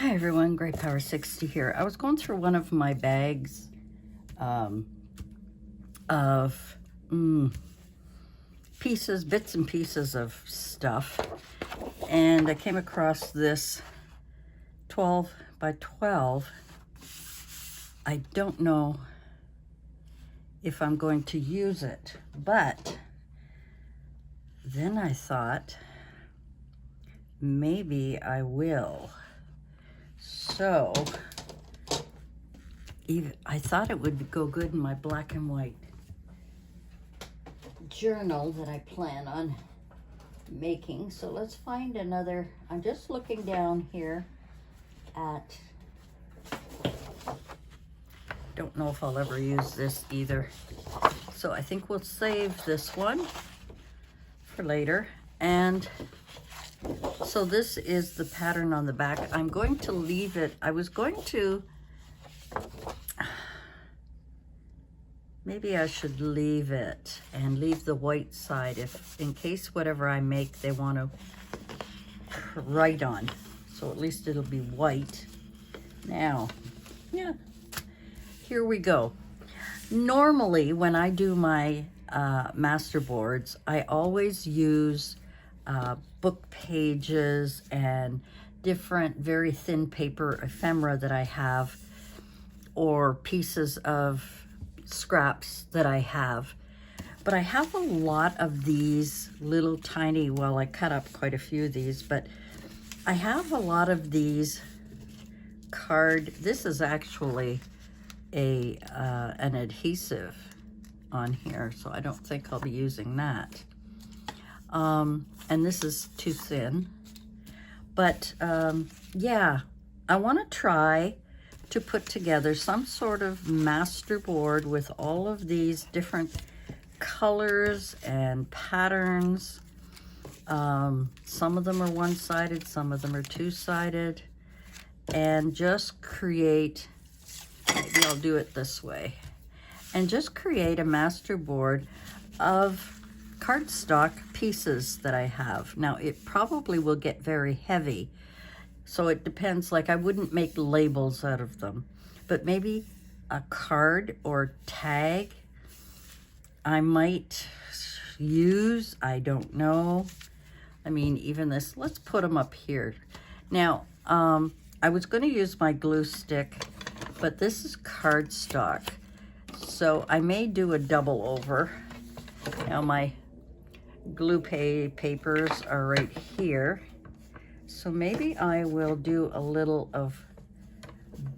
Hi everyone, Great Power 60 here. I was going through one of my bags of bits and pieces of stuff, and I came across this 12 by 12. I don't know if I'm going to use it, but then I thought maybe I will. So I thought it would go good in my black and white journal that I plan on making. So let's find another. I'm just looking down here at, don't know if I'll ever use this either. So I think we'll save this one for later. And so this is the pattern on the back. I'm going to leave it. I was going to, maybe I should leave it and leave the white side if, in case whatever I make they want to write on. So at least it'll be white. Now, yeah, here we go. Normally when I do my master boards, I always use book pages and different very thin paper ephemera that I have, or pieces of scraps that I have. But I have a lot of these little tiny, well, I cut up quite a few of these, but I have a lot of these this is actually an adhesive on here, so I don't think I'll be using that. And this is too thin, but yeah, I want to try to put together some sort of master board with all of these different colors and patterns. Some of them are one-sided, some of them are two-sided, and just create, maybe I'll do it this way, and just create a master board of cardstock pieces that I have. Now it probably will get very heavy, so it depends. Like, I wouldn't make labels out of them, but maybe a card or tag I might use. I don't know. I mean, even this, let's put them up here. Now I was going to use my glue stick, but this is cardstock, so I may do a double over. Now my glue papers are right here, so maybe I will do a little of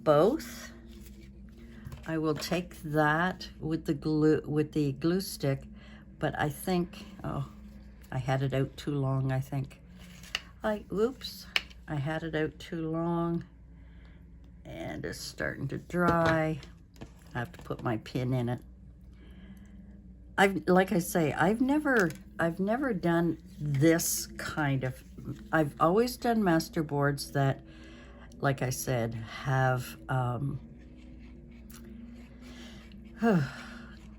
both. I will take that with the glue stick, but I think, oh, I had it out too long. I think oops, I had it out too long and it's starting to dry. I have to put my pin in it. Like I say, I've never done this kind of, I've always done master boards that, like I said, have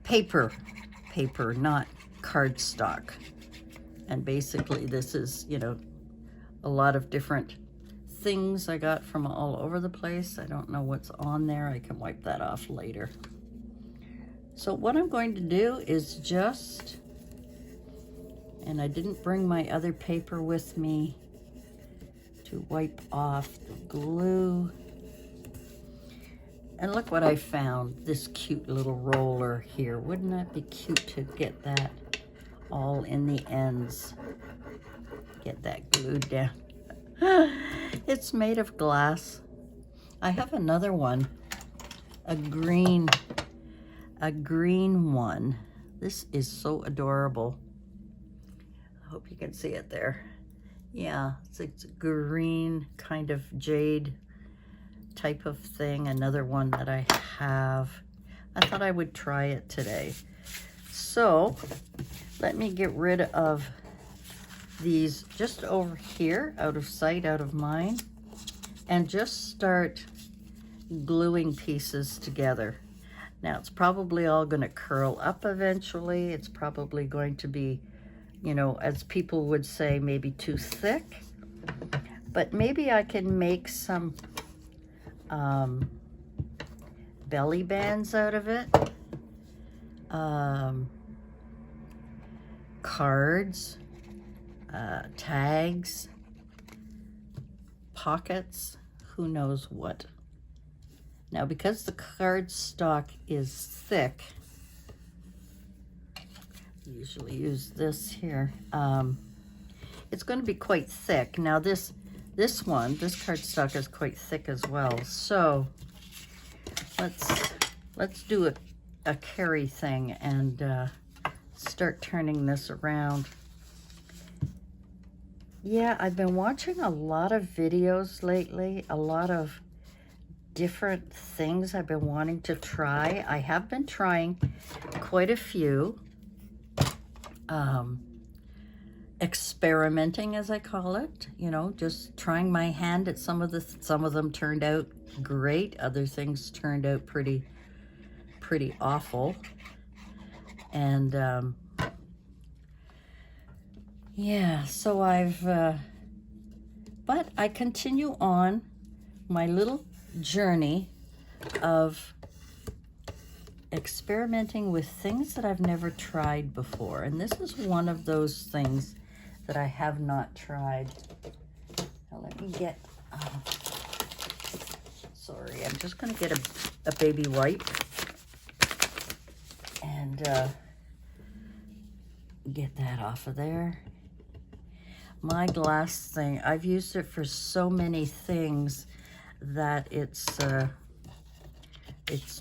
paper, not cardstock. And basically this is, you know, a lot of different things I got from all over the place. I don't know what's on there. I can wipe that off later. So what I'm going to do is just, and I didn't bring my other paper with me to wipe off the glue. And look what I found, this cute little roller here. Wouldn't that be cute to get that all in the ends? Get that glued down. It's made of glass. I have another one, a green one. This is so adorable. I hope you can see it there. Yeah, it's a green kind of jade type of thing. Another one that I have. I thought I would try it today. So let me get rid of these just over here, out of sight, out of mind, and just start gluing pieces together. Now it's probably all going to curl up eventually. It's probably going to be, you know, as people would say, maybe too thick. But maybe I can make some belly bands out of it, cards, tags, pockets, who knows what. Now, because the cardstock is thick, I usually use this here. It's going to be quite thick. Now, this cardstock is quite thick as well. So let's do a carry thing and start turning this around. Yeah, I've been watching a lot of videos lately, a lot of different things I've been wanting to try. I have been trying quite a few, experimenting, as I call it, you know, just trying my hand at some of them turned out great. Other things turned out pretty awful. And yeah, so but I continue on my little journey of experimenting with things that I've never tried before. And this is one of those things that I have not tried. Now let me get, sorry, I'm just gonna get a baby wipe and get that off of there. My glass thing, I've used it for so many things that it's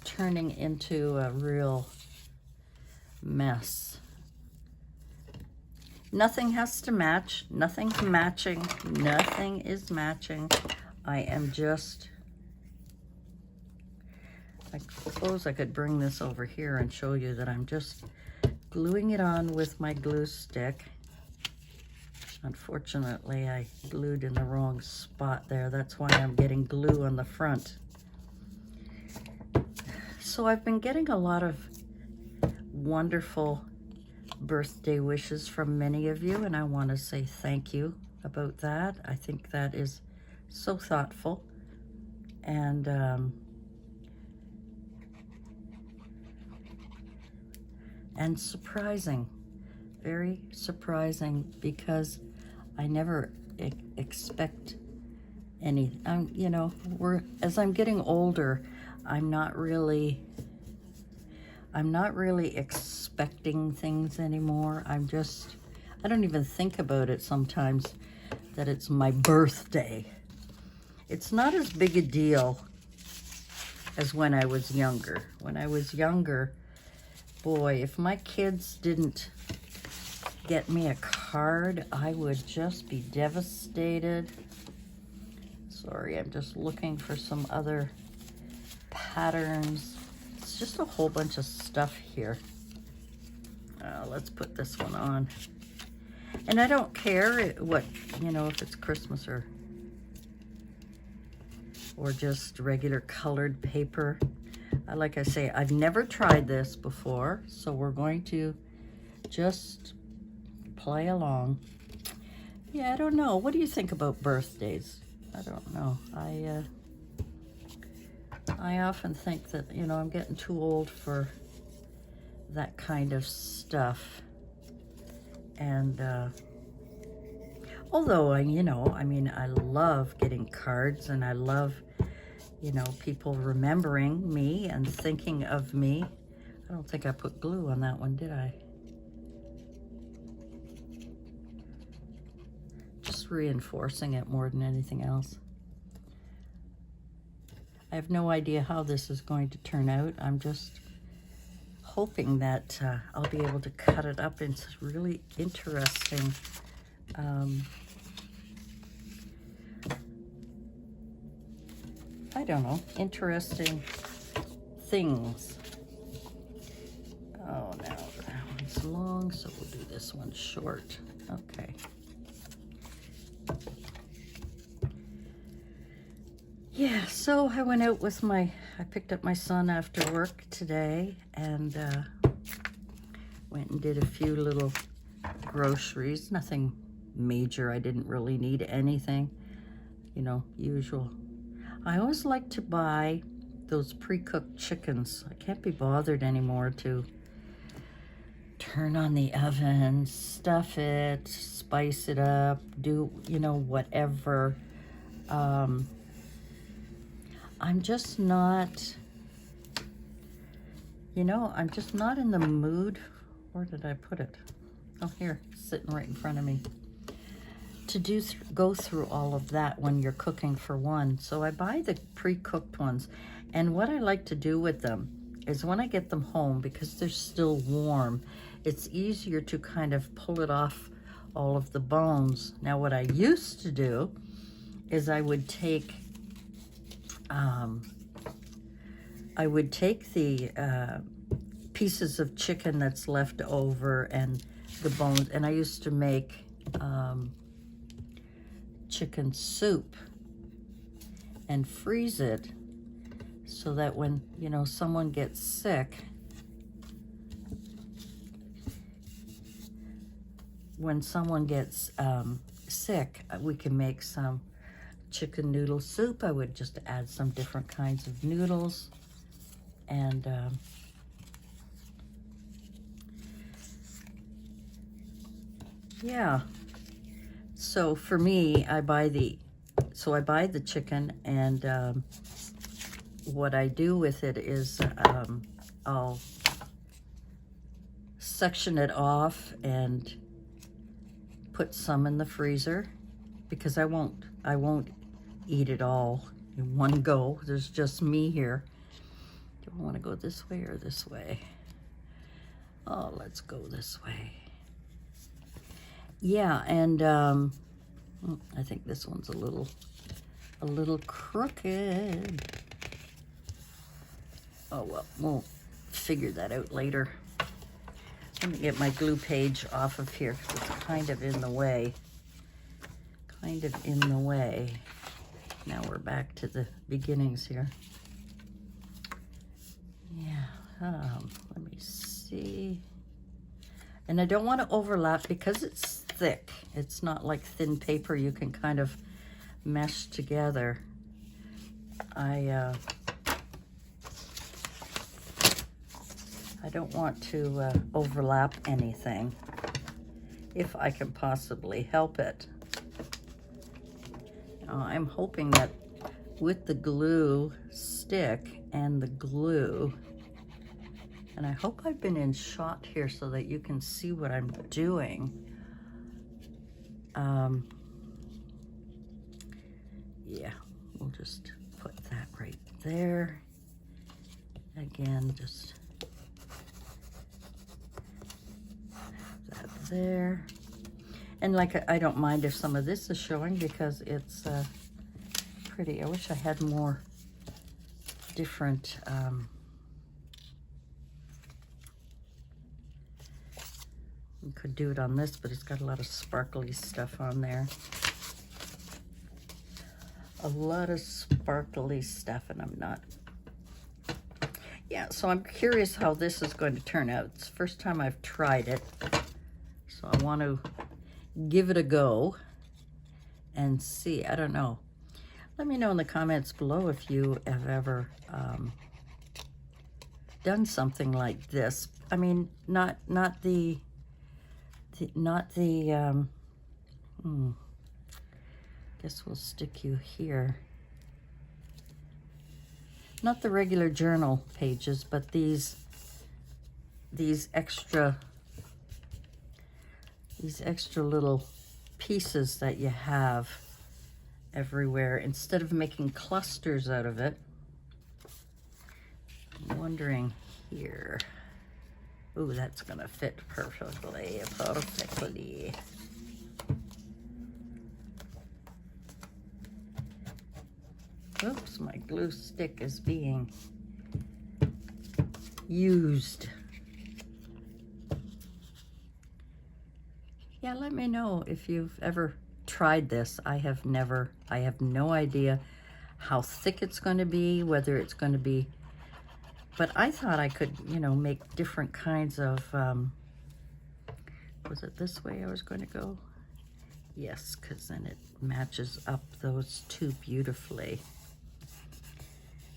turning into a real mess. Nothing has to match, nothing's matching, nothing is matching. I am just, I suppose I could bring this over here and show you that I'm just gluing it on with my glue stick. Unfortunately, I glued in the wrong spot there. That's why I'm getting glue on the front. So I've been getting a lot of wonderful birthday wishes from many of you, and I want to say thank you about that. I think that is so thoughtful and surprising, very surprising, because I never expect any, you know, as I'm getting older, I'm not really expecting things anymore. I don't even think about it sometimes that it's my birthday. It's not as big a deal as when I was younger. When I was younger, boy, if my kids didn't get me a card, I would just be devastated. Sorry, I'm just looking for some other patterns. It's just a whole bunch of stuff here. Let's put this one on. And I don't care what, you know, if it's Christmas or just regular colored paper. Like I say, I've never tried this before, so we're going to just play along. Yeah, I don't know. What do you think about birthdays? I don't know. I often think that, you know, I'm getting too old for that kind of stuff. And although you know, I mean, I love getting cards and I love, you know, people remembering me and thinking of me. I don't think I put glue on that one, did I? Just reinforcing it more than anything else. I have no idea how this is going to turn out. I'm just hoping that I'll be able to cut it up into really interesting I don't know, interesting things. Oh, now that one's long, so we'll do this one short. Okay. Yeah, so I went out with I picked up my son after work today and went and did a few little groceries. Nothing major. I didn't really need anything, you know, usual. I always like to buy those pre-cooked chickens. I can't be bothered anymore to turn on the oven, stuff it, spice it up, do, you know, whatever. I'm just not, you know, I'm just not in the mood. Where did I put it? Oh, here, sitting right in front of me. To go through all of that when you're cooking for one. So I buy the pre-cooked ones. And what I like to do with them is when I get them home, because they're still warm, it's easier to kind of pull it off all of the bones. Now what I used to do is I would take the pieces of chicken that's left over and the bones, and I used to make chicken soup and freeze it so that when, you know, someone gets sick, sick, we can make some chicken noodle soup. I would just add some different kinds of noodles and yeah. So for me, I buy the chicken, and what I do with it is I'll section it off and put some in the freezer, because I won't eat it all in one go. There's just me here. Do I want to go this way or this way? Oh, let's go this way. Yeah, and I think this one's a little crooked. Oh well, we'll figure that out later. Let me get my glue page off of here because it's kind of in the way. Now we're back to the beginnings here. Yeah, let me see. And I don't want to overlap because it's thick. It's not like thin paper you can kind of mesh together. I don't want to overlap anything if I can possibly help it. I'm hoping that with the glue stick and the glue, and I hope I've been in shot here so that you can see what I'm doing. Yeah, we'll just put that right there. Again, just that there. And like, I don't mind if some of this is showing because it's pretty. I wish I had more different you could do it on this, but it's got a lot of sparkly stuff on there. A lot of sparkly stuff, and I'm not. Yeah, so I'm curious how this is going to turn out. It's the first time I've tried it, so I want to give it a go and see. I don't know. Let me know in the comments below if you have ever done something like this. I mean, not the guess we'll stick you here. Not the regular journal pages, but these extra little pieces that you have everywhere. Instead of making clusters out of it, I'm wondering here. Ooh, that's gonna fit perfectly. Oops, my glue stick is being used. Yeah, let me know if you've ever tried this. I have never. I have no idea how thick it's going to be, whether it's going to be, but I thought I could, you know, make different kinds of, was it this way I was going to go? Yes, because then it matches up those two beautifully.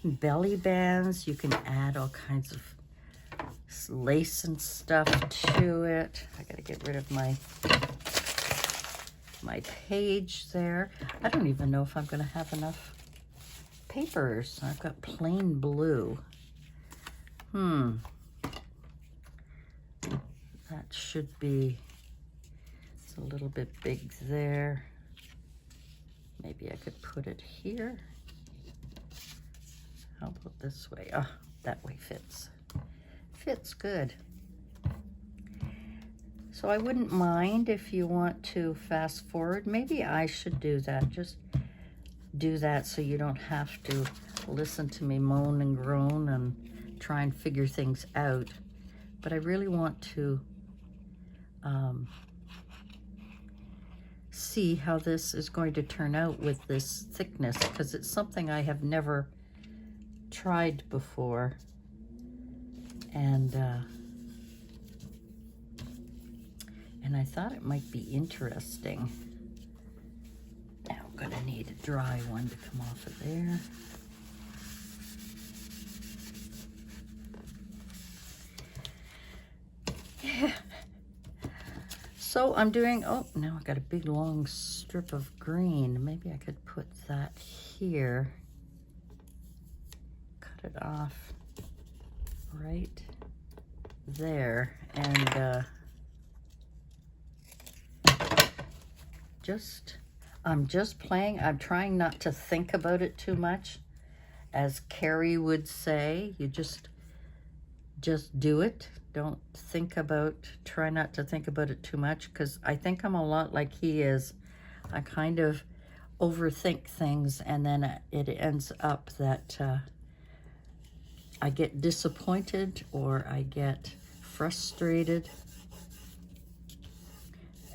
belly bands. You can add all kinds of lace and stuff to it. I gotta get rid of my page there. I don't even know if I'm gonna have enough papers. I've got plain blue. That should be, it's a little bit big there. Maybe I could put it here. How about this way? Oh, that way fits. Fits good. So I wouldn't mind if you want to fast forward. Maybe I should do that. Just do that so you don't have to listen to me moan and groan and try and figure things out. But I really want to see how this is going to turn out with this thickness, because it's something I have never tried before. And I thought it might be interesting. Now I'm gonna need a dry one to come off of there. Yeah. So I'm doing, oh, now I got a big long strip of green. Maybe I could put that here. Cut it off right there. And I'm just playing. I'm trying not to think about it too much. As Carrie would say, you just do it. Don't think about, try not to think about it too much, because I think I'm a lot like he is. I kind of overthink things, and then it ends up that I get disappointed or I get frustrated.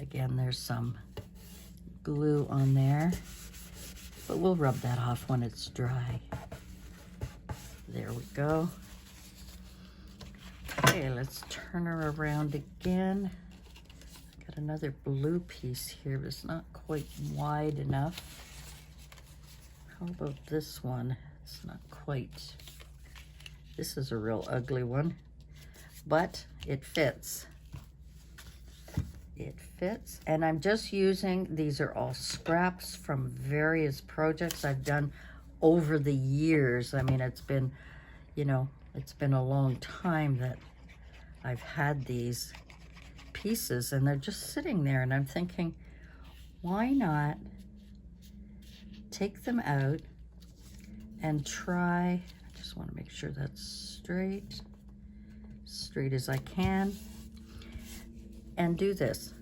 Again, there's some glue on there, but we'll rub that off when it's dry. There we go. Okay, let's turn her around again. Got another blue piece here, but it's not quite wide enough. How about this one? It's not quite. This is a real ugly one, but it fits. It fits, and I'm just using, these are all scraps from various projects I've done over the years. I mean, it's been, you know, it's been a long time that I've had these pieces, and they're just sitting there, and I'm thinking, why not take them out and try, I just want to make sure that's straight as I can, and do this.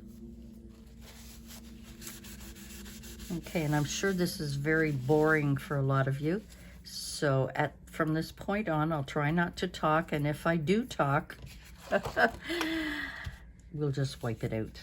Okay, and I'm sure this is very boring for a lot of you. So from this point on, I'll try not to talk, and if I do talk, we'll just wipe it out.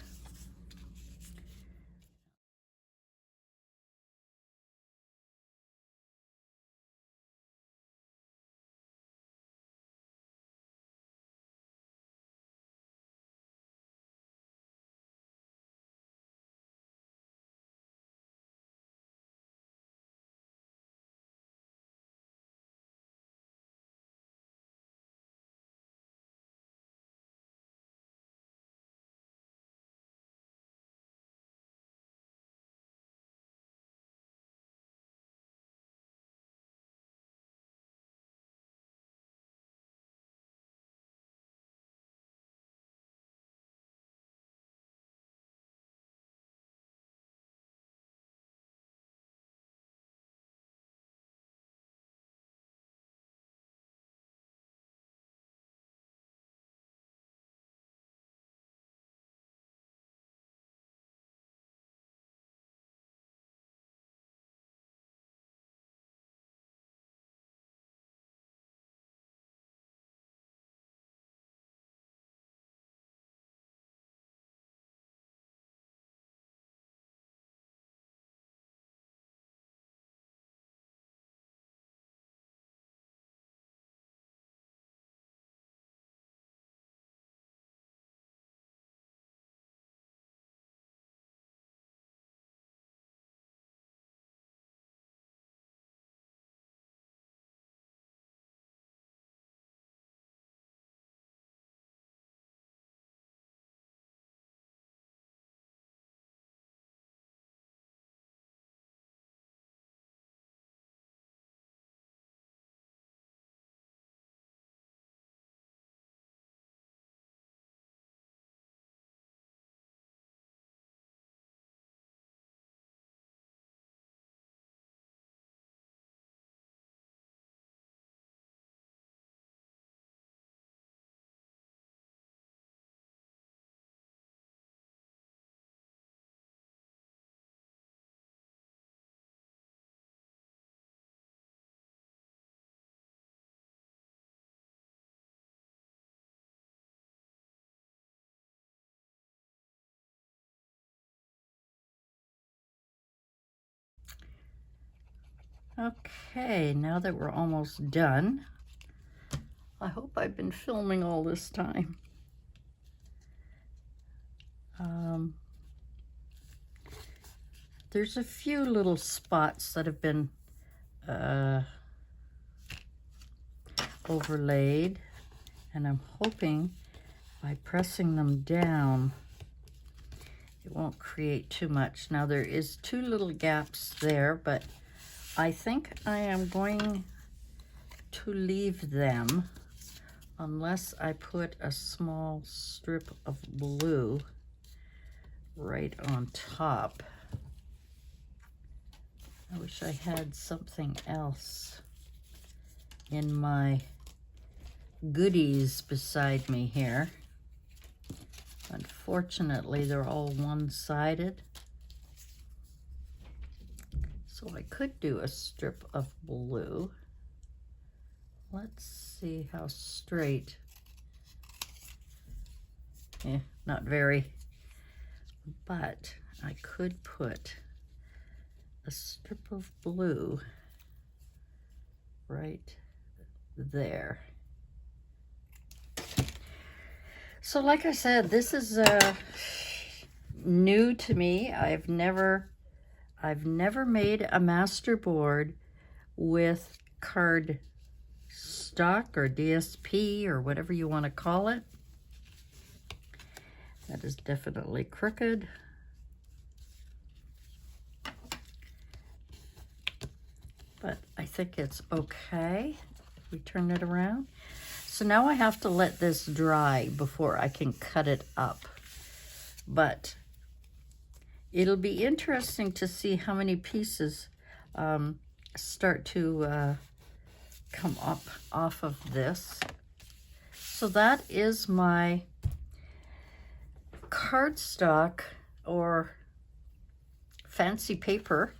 Okay, now that we're almost done, I hope I've been filming all this time. There's a few little spots that have been overlaid, and I'm hoping by pressing them down it won't create too much. Now there is 2 little gaps there, but I think I am going to leave them unless I put a small strip of blue right on top. I wish I had something else in my goodies beside me here. Unfortunately, they're all one-sided. So I could do a strip of blue. Let's see how straight. Not very. But I could put a strip of blue right there. So like I said, this is new to me. I've never made a master board with card stock or DSP or whatever you want to call it. That is definitely crooked. But I think it's okay. We turn it around. So now I have to let this dry before I can cut it up. But it'll be interesting to see how many pieces start to come up off of this. So that is my cardstock or fancy paper.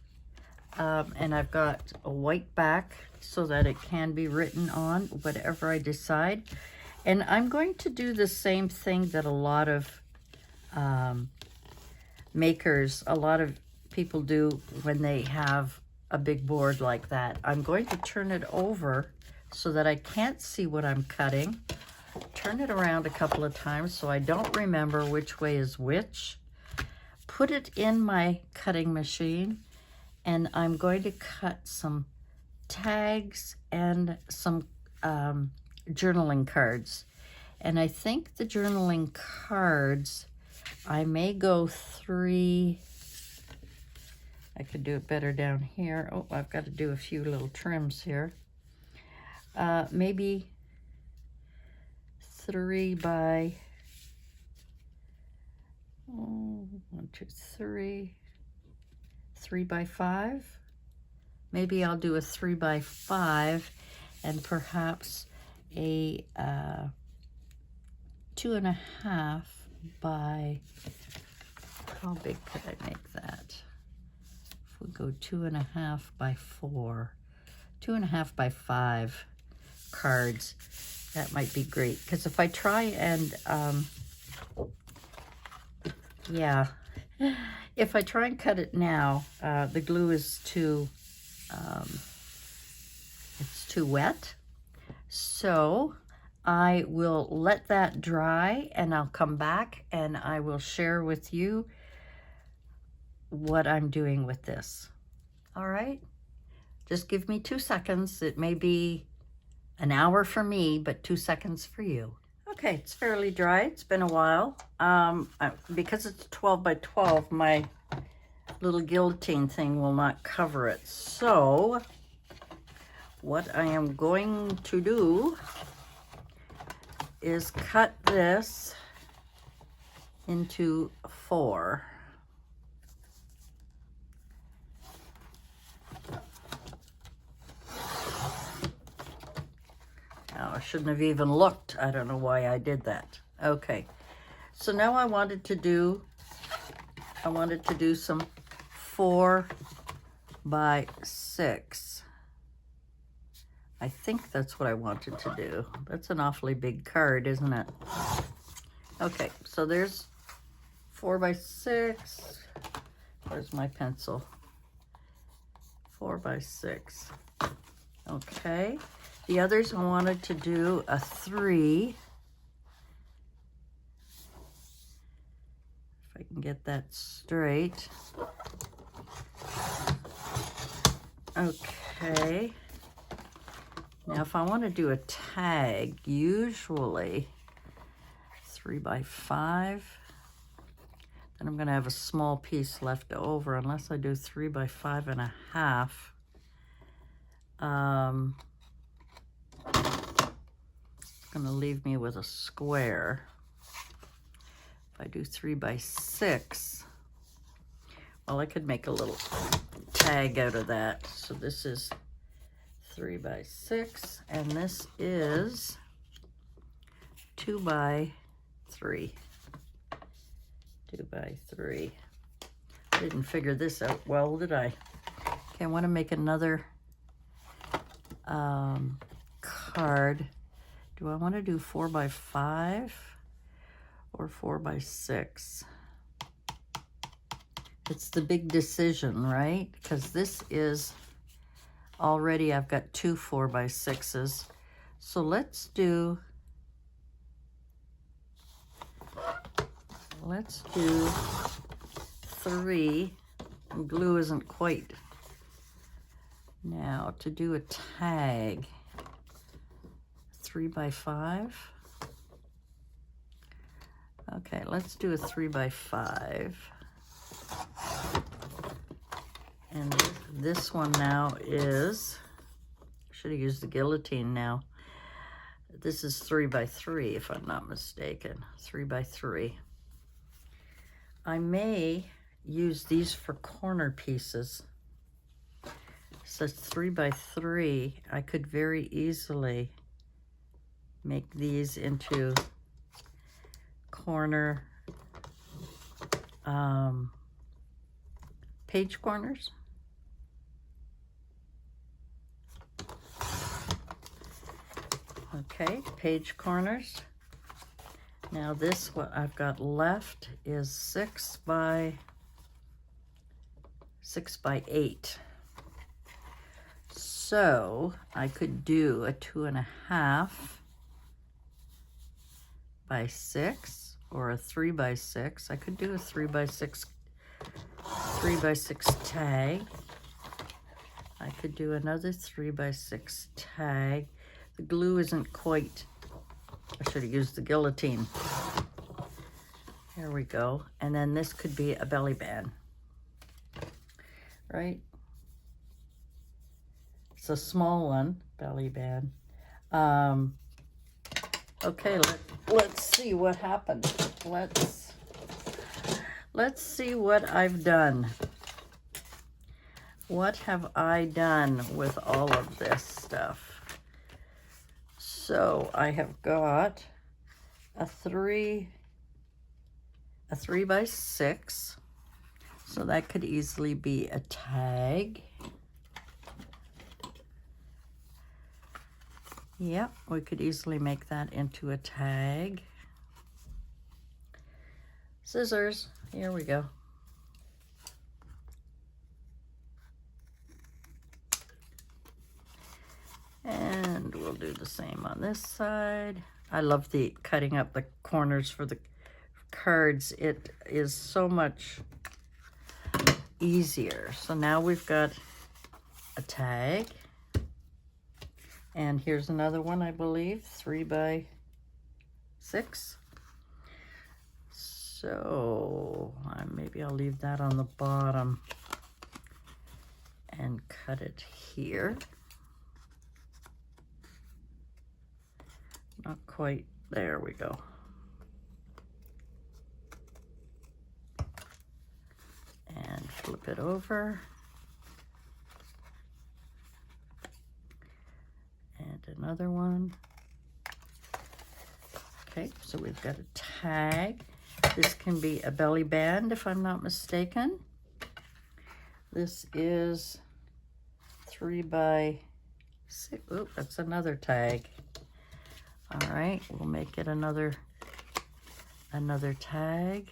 And I've got a white back so that it can be written on, whatever I decide. And I'm going to do the same thing that a lot of makers, a lot of people do when they have a big board like that. I'm going to turn it over so that I can't see what I'm cutting. Turn it around a couple of times so I don't remember which way is which. Put it in my cutting machine. And I'm going to cut some tags and some journaling cards. And I think the journaling cards, I may go 3. I could do it better down here. Oh, I've got to do a few little trims here. Maybe 3 by 1, 2, 3. 3 by 5. Maybe I'll do a 3 by 5 and perhaps a 2.5 by, how big could I make that? If we go 2.5 by 4, 2.5 by 5 cards, that might be great. Because if I try and, if I try and cut it now, the glue is too, it's too wet. So I will let that dry and I'll come back and I will share with you what I'm doing with this. All right? Just give me 2 seconds. It may be an hour for me, but 2 seconds for you. Okay, it's fairly dry. It's been a while. Because it's 12 by 12, my little guillotine thing will not cover it. So what I am going to do is cut this into 4. Now, I shouldn't have even looked. I don't know why I did that. Okay, so now I wanted to do some 4 by 6. I think that's what I wanted to do. That's an awfully big card, isn't it? Okay, so there's 4 by 6. Where's my pencil? 4 by 6. Okay. The others I wanted to do a 3. If I can get that straight. Okay. Now if I want to do a tag, usually 3 by 5. Then I'm going to have a small piece left over unless I do 3 by 5.5. It's going to leave me with a square. If I do 3 by 6, well, I could make a little tag out of that. So this is 3 by 6, and this is 2 by 3. 2 by 3. I didn't figure this out well, did I? Okay, I want to make another card. Do I want to do 4 by 5 or 4 by 6? It's the big decision, right? Because this is already, I've got 2 4 by 6s. So let's do 3. And glue isn't quite. Now to do a tag, 3 by 5. Okay, let's do a 3 by 5. And this one now is, should have used the guillotine now. This is 3 by 3 if I'm not mistaken. 3 by 3. I may use these for corner pieces. So it's 3 by 3. I could very easily make these into corner page corners. Okay, page corners. Now this, what I've got left is 6 by 8. So I could do a 2.5 by 6 or a 3 by 6. I could do a 3 by 6 tag. I could do another 3 by 6 tag. The glue isn't quite, I should have used the guillotine. There we go. And then this could be a belly band, right? It's a small one, belly band. Okay, let's see what happened. Let's see what I've done. What have I done with all of this stuff? So I have got a 3 by 6. So that could easily be a tag. Yep, we could easily make that into a tag. Scissors, here we go. And we'll do the same on this side. I love the cutting up the corners for the cards. It is so much easier. So now we've got a tag. And here's another one, I believe, 3 by 6. So maybe I'll leave that on the bottom and cut it here. Not quite, there we go. And flip it over. And another one. Okay, so we've got a tag. This can be a belly band if I'm not mistaken. This is 3 by 6. Oop, that's another tag. All right, we'll make it another tag.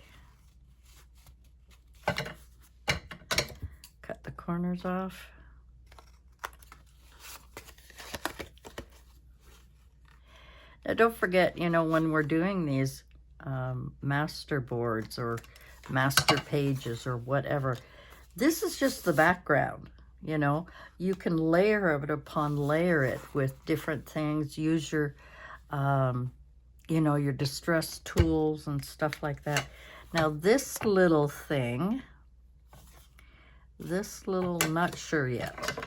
Cut the corners off. Now don't forget, you know, when we're doing these master boards or master pages or whatever, this is just the background. You know, you can layer it upon layer it with different things. Use your, you know, your distress tools and stuff like that. Now this little thing, not sure yet.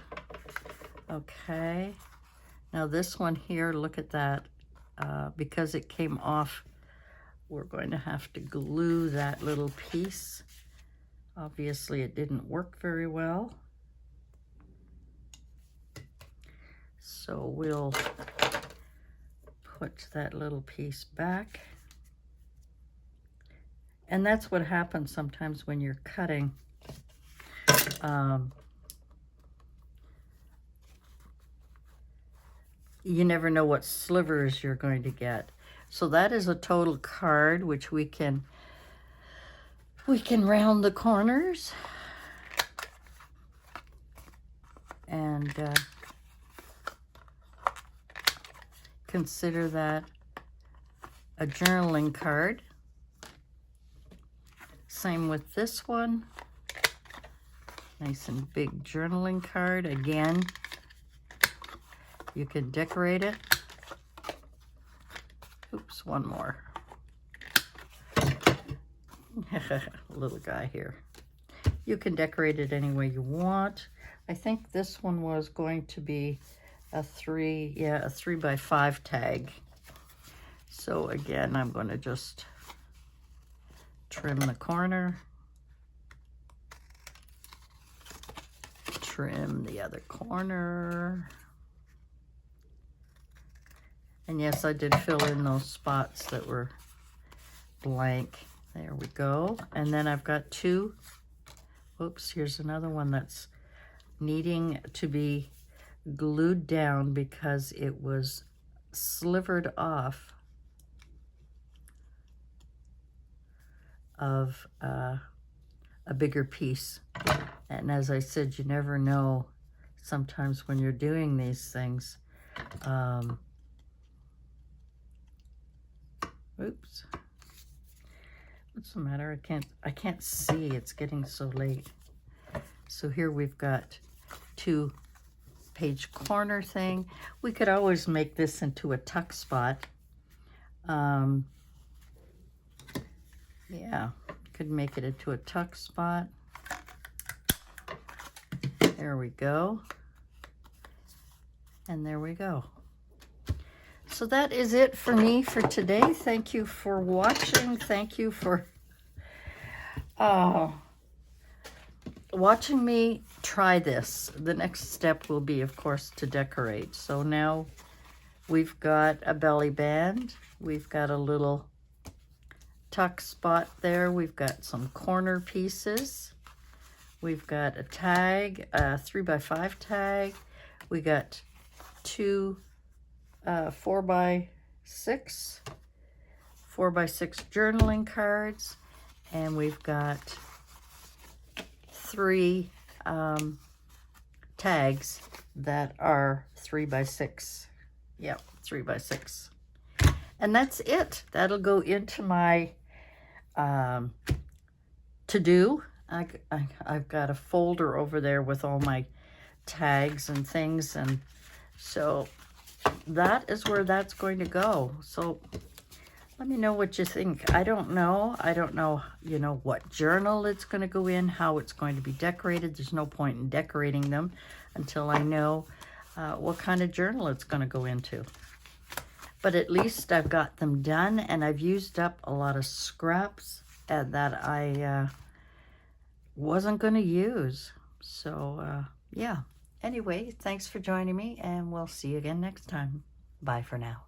Okay. Now this one here, look at that. Because it came off, we're going to have to glue that little piece. Obviously it didn't work very well. So we'll put that little piece back. And that's what happens sometimes when you're cutting. You never know what slivers you're going to get. So that is a total card, which we can round the corners and consider that a journaling card. Same with this one. Nice and big journaling card. Again, you can decorate it. Oops, one more. Little guy here. You can decorate it any way you want. I think this one was going to be a 3x5 tag. So again, I'm going to just trim the corner, trim the other corner. And yes, I did fill in those spots that were blank. There we go. And then I've got two. Oops, here's another one that's needing to be glued down because it was slivered off of a bigger piece. And as I said, you never know sometimes when you're doing these things. Oops. What's the matter? I can't see. It's getting so late. So here we've got 2-page corner thing. We could always make this into a tuck spot. Yeah, could make it into a tuck spot. There we go. And there we go. So that is it for me for today. Thank you for watching. Thank you for watching me try this. The next step will be, of course, to decorate. So now we've got a belly band. We've got a little tuck spot there. We've got some corner pieces. We've got a tag, a 3x5 tag. We got 2 4x6 journaling cards, and we've got 3 tags that are 3x6. Yep, 3x6. And that's it. That'll go into my to-do. I've got a folder over there with all my tags and things, and so that is where that's going to go. So let me know what you think. I don't know, you know, what journal it's going to go in, how it's going to be decorated. There's no point in decorating them until I know what kind of journal it's going to go into. But at least I've got them done, and I've used up a lot of scraps that I wasn't going to use. So, yeah. Anyway, thanks for joining me, and we'll see you again next time. Bye for now.